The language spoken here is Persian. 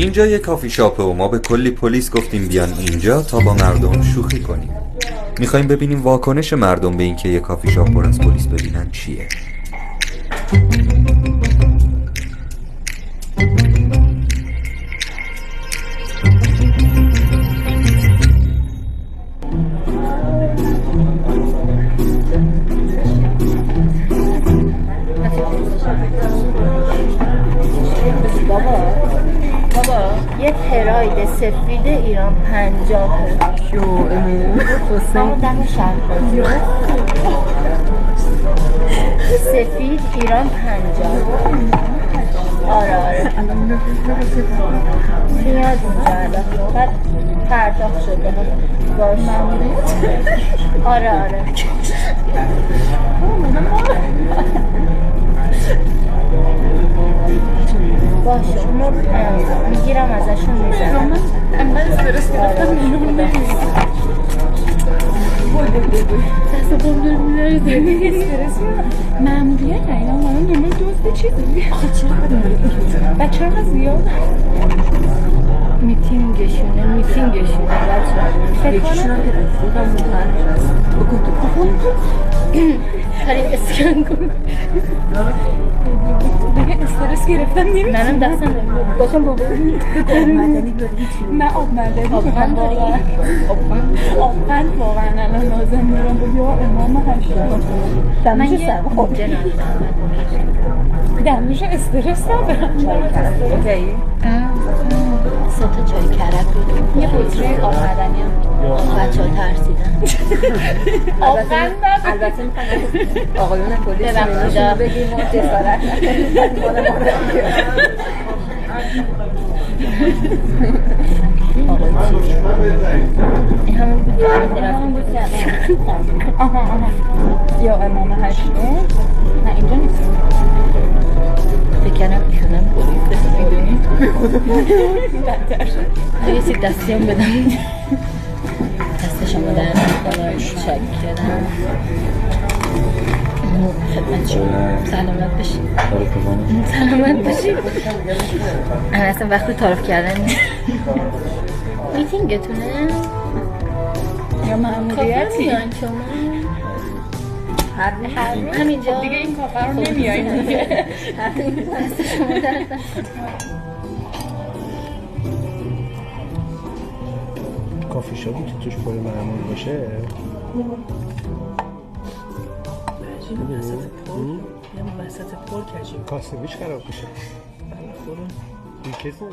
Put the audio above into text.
اینجا یه کافی شاپه و ما به کلی پلیس گفتیم بیان اینجا تا با مردم شوخی کنیم. میخوایم ببینیم واکنش مردم به اینکه یه کافی شاپ پر از پلیس ببینن چیه. بابا یه پراید سفید ایران 50 شو حسین دم شهر سفید ایران 50. آره میاد اینجا الان بعد پرداخت شده باش. آره باشه اونو میگیرم ازشون میزنم. انقدر استرس گرفتم اینو دست بام داره میلرزه. استرس ماموریت اینا اومدن دنبال دزد چیزی. آخه چرا بچه ها زیاد میتینگشونه بچه یکیشون کاری اسکن کن دیگه استرس گرفتم نمیتونم منم دستم نمیاد باشم بابا نه آب مردنی آبغن داری؟ آبغن واقعا الان لازم میرم با یا امام هشتم من یه خوبجه دمش استرس ندارم اوکی 3 تا چای کرک بود یه بطری آب مردنی هم بچه ها ترسیدن آبغن ندارم البته میخوان آقایون پلیس ببخشید بگیم و جسارت این همون بود یا امام هشتم نه اینجا نیست بکنم ایشونم پلیس میدونی یه چیز دستی هم بدم دستشم بدن شک کردم خدمت شما سلامت باشی سلامت باشی اصلا وقتی تعارف کردن میتینگتونه یا ماموریتی میان شما همینجا دیگه این کافه رو نمیاییم دیگه دست شما درد کافی شاپی که توش پر معمول باشه وسط پر کشیم کاسبیش خراب میشه این کسی